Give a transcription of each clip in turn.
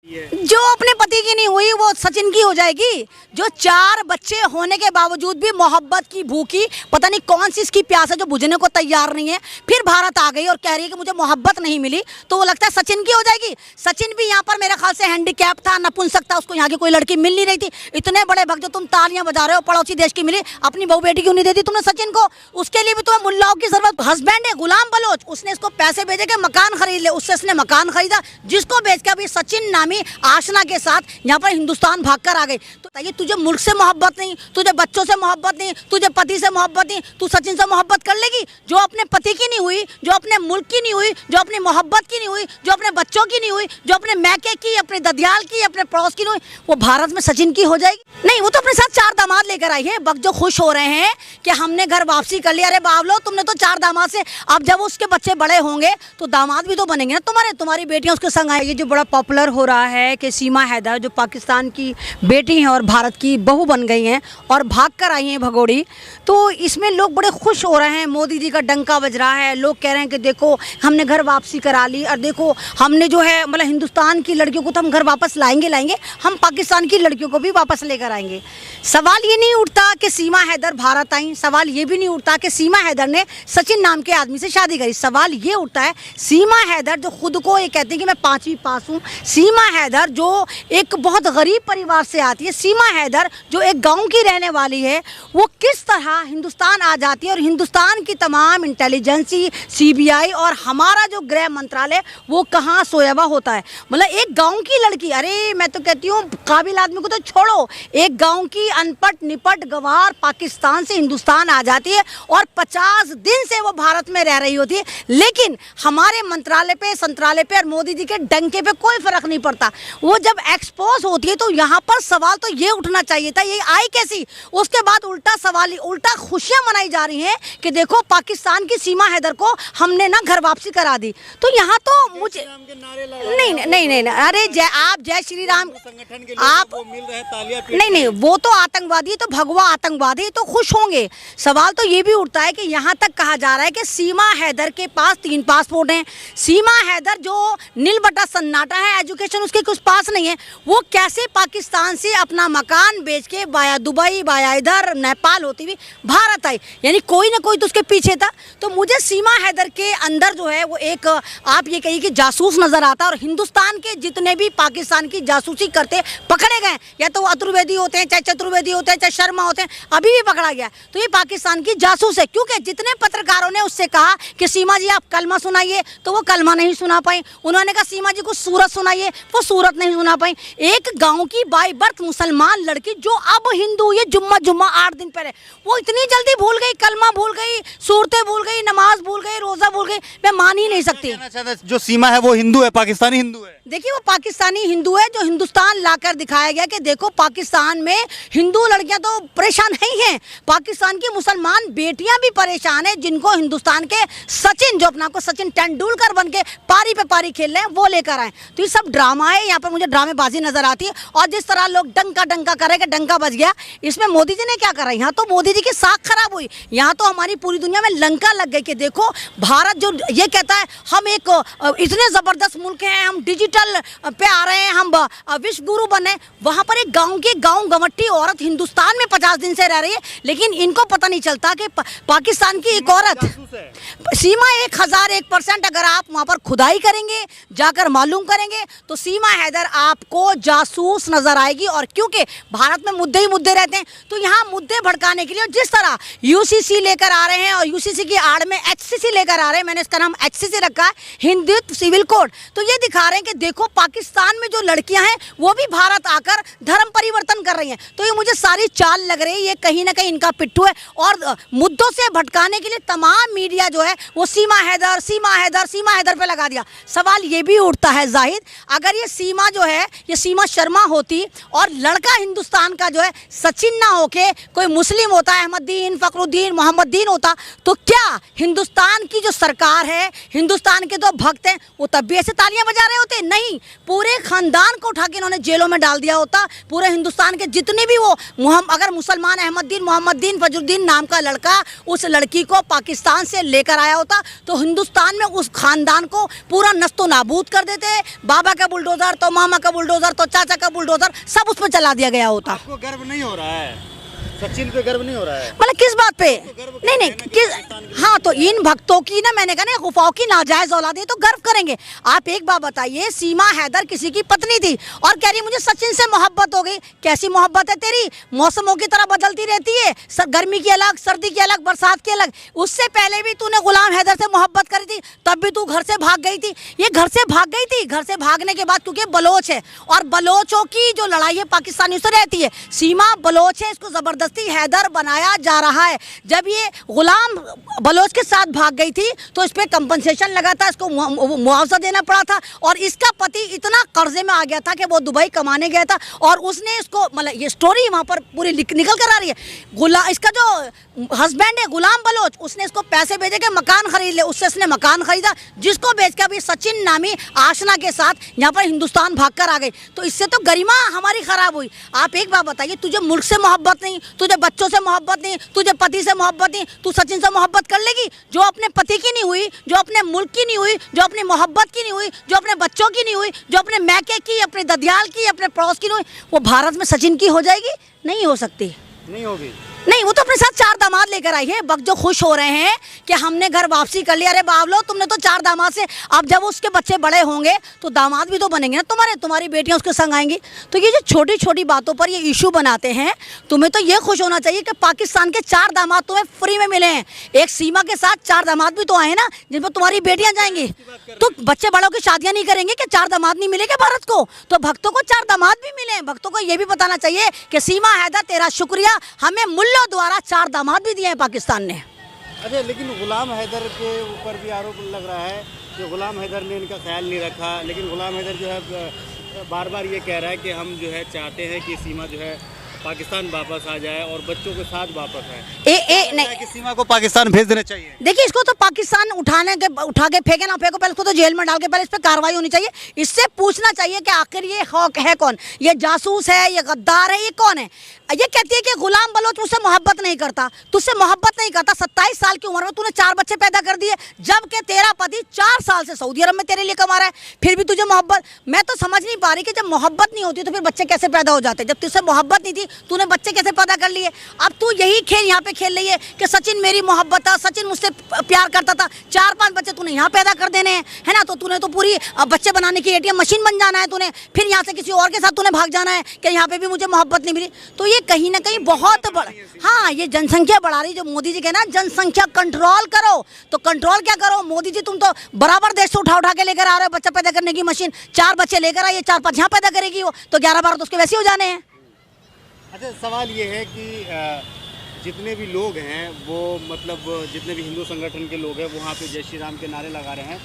जो अपने पति की नहीं हुई वो सचिन की हो जाएगी। जो 4 बच्चे होने के बावजूद भी मोहब्बत की भूखी, पता नहीं कौन सी इसकी प्यास है जो बुझने को तैयार नहीं है, फिर भारत आ गई और कह रही है कि मुझे मोहब्बत नहीं मिली, तो वो लगता है सचिन की हो जाएगी। सचिन भी यहाँ पर मेरे ख्याल से हैंडीकैप था, नपुंसक था, उसको यहाँ की कोई लड़की मिल नहीं रही थी। इतने बड़े भक्त जो तुम तालियां बजा रहे हो, पड़ोसी देश की मिली, अपनी बहू बेटी क्यों नहीं देती तुमने सचिन को? उसके लिए भी तुम्हें मुल्लाओं की जरूरत। हस्बैंड है गुलाम बलोच, उसने इसको पैसे भेजे के मकान खरीद ले, उससे इसने मकान खरीदा, जिसको बेच के अभी सचिन नामी आशना के साथ यहाँ पर हिंदुस्तान भागकर आ गई। तो ये तुझे मुल्क से मोहब्बत नहीं, तुझे बच्चों से मोहब्बत नहीं, तुझे पति से मोहब्बत नहीं, तू सचिन से मोहब्बत कर लेगी? जो अपने पति की नहीं हुई, जो अपने मुल्क की नहीं हुई, जो अपनी मोहब्बत की नहीं हुई, जो अपने बच्चों की नहीं हुई, जो अपने मैके की, अपने ददियाल की, अपने पड़ोस की नहीं हुई, वो भारत में सचिन की हो जाएगी? नहीं, वो तो अपने साथ 4 दामाद लेकर आई है। बक जो खुश हो रहे हैं कि हमने घर वापसी कर लिया। अरे बावलो, तुमने तो 4 दामाद से, अब जब उसके बच्चे बड़े होंगे तो दामाद भी तो बनेंगे ना तुम्हारे, तुम्हारी बेटियां उसके संग आएगी। जो बड़ा पॉपुलर हो रहा है कि सीमा हैदर जो पाकिस्तान की बेटी हैं और भारत की बहू बन गई हैं और भाग कर आई हैं भगोड़ी, तो इसमें लोग बड़े खुश हो रहे हैं। मोदी जी का डंका बज रहा है, लोग कह रहे हैं कि देखो हमने घर वापसी करा ली, और देखो हमने जो है मतलब हिंदुस्तान की लड़कियों को तो हम घर वापस लाएंगे, हम पाकिस्तान की लड़कियों को भी वापस लेकर आएंगे। सवाल ये नहीं उठता कि सीमा हैदर भारत आई, सवाल ये भी नहीं उठता कि सीमा हैदर ने सचिन नाम के आदमी से शादी करी। सवाल ये उठता है सीमा हैदर जो खुद को ये कहती है कि मैं 5वीं पास हूँ, सीमा हैदर जो एक बहुत गरीब परिवार से आती है, सीमा हैदर जो एक गांव की रहने वाली है, वो किस तरह हिंदुस्तान आ जाती है और हिंदुस्तान की तमाम इंटेलिजेंसी, सीबीआई और हमारा जो गृह मंत्रालय वो कहाँ सोया हुआ होता है। मतलब एक गांव की लड़की, अरे मैं तो कहती हूँ काबिल आदमी को तो छोड़ो, एक गांव की अनपढ़ निपट गवार पाकिस्तान से हिंदुस्तान आ जाती है और 50 दिन से वो भारत में रह रही होती है, लेकिन हमारे मंत्रालय पे, संत्रालय पे और मोदी जी के डंके पे कोई फर्क नहीं पड़ता। वो जब एक्सपोज होती है तो यहाँ पर सवाल तो ये उठना चाहिए था, ये आई कैसी? उसके बाद उल्टा सवाल, उल्टा खुशियां मनाई जा रही हैं कि देखो पाकिस्तान की सीमा हैदर को हमने ना घर वापसी करा दी। तो यहाँ तो मुझे नहीं, अरे आप जय श्री राम आप नहीं, वो तो आतंकवादी, तो भगवा आतंकवादी, तो खुश होंगे। सवाल तो ये भी उठता है कि यहाँ तक कहा जा रहा है कि सीमा हैदर के पास 3 पासपोर्ट हैं। सीमा हैदर जो नील बटा सन्नाटा है, एजुकेशन उसके कुछ पास नहीं है, वो कैसे पाकिस्तान से अपना मकान बेच के बाया दुबई, बाया इधर नेपाल होती हुई भारत आई? यानी कोई ना कोई तो उसके पीछे था। तो मुझे सीमा हैदर के अंदर जो है वो एक, आप ये कहिए कि जासूस नजर आता है। और हिंदुस्तान के जितने भी पाकिस्तान की जासूसी करते पकड़े गए, या तो अतुर्वेदी होते हैं, चाहे चतुर्वेदी होते हैं, चाहे शर्मा होते हैं, अभी भी पकड़ा गया, तो ये पाकिस्तान की जासूस है। क्योंकि जितने पत्रकारों ने उससे कहा कि सीमा जी आप कलमा सुनाइए, तो वो कलमा नहीं सुना पाई। उन्होंने कहा सीमा जी को सूरत सुनाइए, वो सूरत नहीं सुना पाई। एक गांव की बाई बर्थ मुसलमान लड़की जो अब हिंदू, ये जुम्मा 8 दिन पहले, वो इतनी जल्दी भूल गई, कलमा भूल गई, सूरतें भूल गई, नमाज भूल गई, रोजा भूल गई। मैं मान ही नहीं सकती। जो सीमा है वो हिंदू है, पाकिस्तानी हिंदू है। देखिए वो पाकिस्तानी हिंदू है जो हिंदुस्तान लाकर दिखाया गया कि देखो पाकिस्तान में हिंदू लड़कियां तो परेशान नहीं हैं, पाकिस्तान की मुसलमान बेटियां भी परेशान हैं, जिनको हिंदुस्तान के सचिन, जो अपना को सचिन तेंदुलकर बन के पारी पे पारी खेल रहे हैं, वो लेकर आए। तो ये सब ड्रामा है, यहाँ पर मुझे ड्रामेबाजी नजर आती है। और जिस तरह लोग डंका करे कि डंका बज गया, इसमें मोदी जी ने क्या करा? यहाँ तो मोदी जी की साख खराब हुई, यहाँ तो हमारी पूरी दुनिया में लंका लग गई कि देखो भारत जो ये कहता है हम एक इतने जबरदस्त मुल्क हैं, हम डिजिटल पे आ रहे हैं, हम विश्व गुरु बने, वहां पर एक गांव गवट्टी औरत हिंदुस्तान में 50 दिन से रह रही है, लेकिन इनको पता नहीं चलता कि पाकिस्तान की एक औरत सीमा 1001% अगर आप वहां पर खुदाई करेंगे, जाकर मालूम करेंगे, तो सीमा हैदर आपको जासूस नजर आएगी। और क्योंकि भारत में मुद्दे ही मुद्दे रहते हैं, तो यहाँ मुद्दे भड़काने के लिए जिस तरह यूसीसी लेकर आ रहे हैं और यूसीसी की आड़ में एचसीसी लेकर आ रहे हैं, मैंने इसका नाम एचसीसी रखा है, हिंदुत्व सिविल कोड, तो ये दिखा रहे हैं कि देखो पाकिस्तान में जो लड़कियां हैं वो भी भारत आकर धर्म परिवर्तन कर रही हैं। तो ये मुझे सारी चाल लग रही है, ये कहीं ना कहीं इनका पिट्ठू है। और मुद्दों से भटकाने के लिए तमाम मीडिया जो है वो सीमा हैदर पे लगा दिया। सवाल ये भी उठता है जाहिद, अगर ये सीमा जो है ये सीमा शर्मा होती और लड़का हिंदुस्तान का जो है सचिन ना होके कोई मुस्लिम होता, अहमदुद्दीन, फखरुद्दीन, मोहम्मदीन होता, तो क्या हिंदुस्तान की जो सरकार है, हिंदुस्तान के जो भक्त हैं, वो तब भी ऐसे तालियां बजा रहे होते? नहीं, पूरे खानदान को उठा के इन्होंने जेलों में डाल दिया होता। पूरे हिंदुस्तान के जितने भी वो अगर मुसलमान अहमदुद्दीन, मोहम्मदीन, फजरुद्दीन नाम का लड़का उस लड़की को पाकिस्तान से लेकर आया होता, तो हिंदुस्तान में उस खानदान को पूरा नस्तो नाबूद कर देते। बाबा का बुलडोजर तो मामा का बुलडोजर बुलडोजर तो चाचा का बुलडोजर, सब उस पर चला दिया गया होता। आपको गर्व नहीं हो रहा है? सचिन पे गर्व नहीं हो रहा है? मतलब किस बात पे? गर्व नहीं नहीं किस, हाँ तो इन भक्तों की ना, मैंने कहा ना, गुफाओं की नाजायज औलाद है तो गर्व करेंगे। आप एक बात बताइए, सीमा हैदर किसी की पत्नी थी और कह रही मुझे सचिन से मोहब्बत हो गई। कैसी मोहब्बत है तेरी? मौसमों की तरह बदलती रहती है, गर्मी की अलग, सर्दी की अलग, बरसात की अलग। उससे पहले भी तूने गुलाम हैदर से मोहब्बत करी थी, तब भी तू घर से भाग गई थी। ये घर से भाग गई थी, घर से भागने के बाद, क्योंकि बलोच है और बलोचों की जो लड़ाई है पाकिस्तानियों से रहती है। सीमा बलोच है, इसको जबरदस्ती हैदर बनाया जा रहा है। जब ये गुलाम बलोच के साथ भाग गई थी तो इस पे कंपनसेशन लगा था, इसको मुआवजा देना पड़ा था। और इसका पति इतना कर्जे में आ गया था कि वो दुबई कमाने गया था और उसने इसको, मतलब ये स्टोरी वहां पर पूरी निकल कर आ रही है। इसका जो हस्बैंड है गुलाम बलोच, उसने इसको पैसे भेजे कि मकान खरीद ले, उससे इसने मकान खरीदा, जिसको बेच के अभी सचिन नामी आशना के साथ यहाँ पर हिंदुस्तान भाग कर आ गई। तो इससे तो गरिमा हमारी खराब हुई। आप एक बात बताइए, तुझे मुल्क से मोहब्बत नहीं, तुझे बच्चों से मोहब्बत नहीं, तुझे पति से मोहब्बत नहीं, तू सचिन से मोहब्बत कर लेगी? जो अपने पति की नहीं हुई, जो अपने मुल्क की नहीं हुई, जो अपनी मोहब्बत की नहीं हुई, जो अपने बच्चों की नहीं हुई, जो अपने मैके की, अपने ददियाल की, अपने पड़ोस की नहीं हुई, वो भारत में सचिन की हो जाएगी? नहीं हो सकती, नहीं होगी। नहीं। वो तो अपने साथ 4 दामाद लेकर आई है। बक जो खुश हो रहे हैं कि हमने घर वापसी कर लिया। अरे बावलो, तुमने तो 4 दामाद से, अब जब उसके बच्चे बड़े होंगे तो दामाद भी तो बनेंगे ना तुम्हारे, तुम्हारी बेटियां उसके संग आएंगी। तो ये जो छोटी छोटी बातों पर ये इशू बनाते हैं, तुम्हें तो ये खुश होना चाहिए कि पाकिस्तान के 4 दामाद तुम्हें फ्री में मिले हैं। एक सीमा के साथ 4 दामाद भी तो आए ना, जिन पर तुम्हारी बेटियां जाएंगी। तो बच्चे बड़ों की शादियां नहीं करेंगे कि 4 दामाद नहीं मिलेंगे भारत को? तो भक्तों को 4 दामाद भी मिले हैं। भक्तों को ये भी बताना चाहिए कि सीमा हैदर तेरा शुक्रिया, हमें मुल्लों द्वारा 4 दामाद भी दिए हैं पाकिस्तान ने। अच्छा, लेकिन गुलाम हैदर के ऊपर भी आरोप लग रहा है कि गुलाम हैदर ने इनका ख्याल नहीं रखा। लेकिन गुलाम हैदर जो है बार बार ये कह रहा है कि हम जो है चाहते हैं कि सीमा जो है पाकिस्तान वापस आ जाए और बच्चों के साथ वापस आए। नहीं कि सीमा को पाकिस्तान भेज देना चाहिए। देखिए, इसको तो पाकिस्तान उठा के फेंके ना फेंको, पहले इसको तो जेल में डाल के पहले इस पर कार्रवाई होनी चाहिए। इससे पूछना चाहिए कि आखिर ये है कौन? ये जासूस है, ये गद्दार है, ये कौन है? ये कहती है कि गुलाम बलोच मुझसे मोहब्बत नहीं करता, तुझसे मोहब्बत नहीं करता। 27 साल की उम्र में तूने 4 बच्चे पैदा कर दिए, जबकि तेरा पति 4 साल से सऊदी अरब में तेरे लिए कमा रहा है, फिर भी तुझे मोहब्बत। मैं तो समझ नहीं पा रही कि जब मोहब्बत नहीं होती तो फिर बच्चे कैसे पैदा हो जाते? जब तुझसे मोहब्बत नहीं थी, तूने बच्चे कैसे पैदा कर लिए? अब तू यही खेल यहाँ पे खेल रही है कि सचिन मेरी मोहब्बत था, सचिन मुझसे प्यार करता था। 4-5 बच्चे तूने यहाँ पैदा कर देने हैं, है ना? तो तूने तो पूरी बच्चे बनाने की ATM मशीन बन जाना है तूने, फिर यहाँ से किसी और के साथ तूने भाग जाना है कि यहाँ पे भी मुझे मोहब्बत नहीं मिली। तो ये कहीं ना कहीं बहुत बड़ा, हाँ, ये जनसंख्या बढ़ा रही, जो मोदी जी कहना जनसंख्या कंट्रोल करो, तो कंट्रोल क्या करो? मोदी जी, तुम तो बराबर देश से उठा के लेकर आ रहे हो बच्चा पैदा करने की मशीन। 4 बच्चे लेकर आइए, 4-5 यहाँ पैदा करेगी वो, तो 11-12 तो उसके वैसे हो जाने हैं। अच्छा, सवाल ये है कि जितने भी लोग हैं वो, मतलब जितने भी हिंदू संगठन के लोग हैं वहाँ पे जय श्री राम के नारे लगा रहे हैं,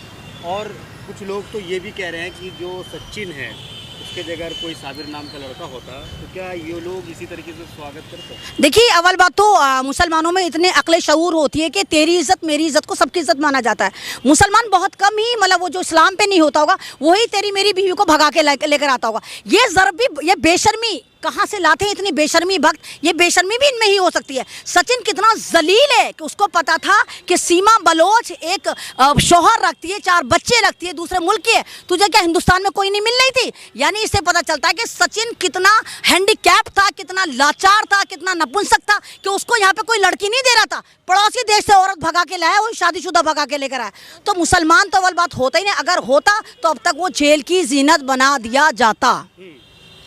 और कुछ लोग तो ये भी कह रहे हैं कि जो सचिन है उसके जगह कोई साबिर नाम का लड़का होता तो क्या ये लोग इसी तरीके से स्वागत करते? देखिए, अव्वल बात तो मुसलमानों में इतने अक्ल शऊर होती है कि तेरी इज्जत मेरी इज्जत को सबकी इज्जत माना जाता है। मुसलमान बहुत कम ही, मतलब वो जो इस्लाम पे नहीं होता होगा वही तेरी मेरी बीवी को भगा के लेकर आता होगा। ये ज़रबी, ये बेशर्मी कहाँ से लाते हैं इतनी बेशर्मी भक्त? ये बेशर्मी भी इनमें ही हो सकती है। सचिन कितना जलील है कि उसको पता था कि सीमा बलोच एक शौहर रखती है, 4 बच्चे रखती है, दूसरे मुल्क की है, तुझे क्या हिंदुस्तान में कोई नहीं मिल रही थी? यानी इससे पता चलता है कि सचिन कितना हैंडीकैप था, कितना लाचार था, कितना नपुंसक था कि उसको यहाँ पे कोई लड़की नहीं दे रहा था। पड़ोसी देश से औरत भगा के लाया, वो शादीशुदा भगा के लेकर आया। तो मुसलमान तो अव्वल बात होता ही नहीं, अगर होता तो अब तक वो जेल की जीनत बना दिया जाता।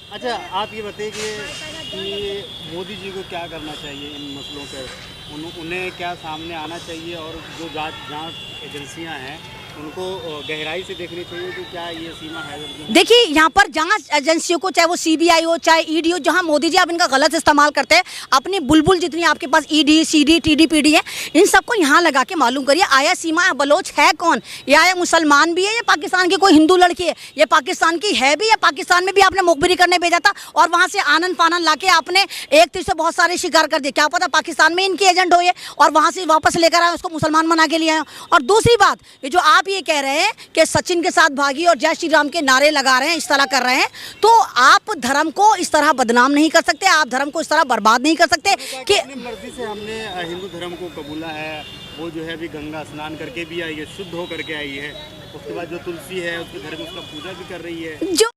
अच्छा, आप ये बताइए कि मोदी जी को क्या करना चाहिए इन मसलों पर? उन्हें क्या सामने आना चाहिए, और जो जांच एजेंसियां हैं उनको गहराई से देखनी चाहिए कि क्या ये सीमा है? देखिए, यहाँ पर जांच एजेंसियों को, चाहे वो CBI हो चाहे ED हो, जहाँ मोदी जी आप इनका गलत इस्तेमाल करते हैं, अपनी बुलबुल जितनी आपके पास ED CD TD PD है, इन सबको यहाँ लगा के मालूम करिए आया सीमा बलोच है कौन? ये आया मुसलमान भी है या पाकिस्तान की कोई हिंदू लड़की है? ये पाकिस्तान की है भी या पाकिस्तान में भी आपने मुखबिरी करने भेजा था और वहाँ से आनन फानन ला के आपने एक तीर से बहुत सारे शिकार कर दिए? क्या पता पाकिस्तान में इनकी एजेंट हो ये और वहाँ से वापस लेकर आए, उसको मुसलमान बना के लिए आए। और दूसरी बात, ये जो आप ये कह रहे हैं कि सचिन के साथ भागी और जय श्री राम के नारे लगा रहे हैं, इस तरह कर रहे हैं, तो आप धर्म को इस तरह बदनाम नहीं कर सकते, आप धर्म को इस तरह बर्बाद नहीं कर सकते कि अपनी मर्जी से हमने हिंदू धर्म को कबूला है। वो जो है अभी गंगा स्नान करके भी आई है, शुद्ध होकर के आई है, उसके बाद जो तुलसी है उसके घर में उसका पूजा भी कर रही है। जो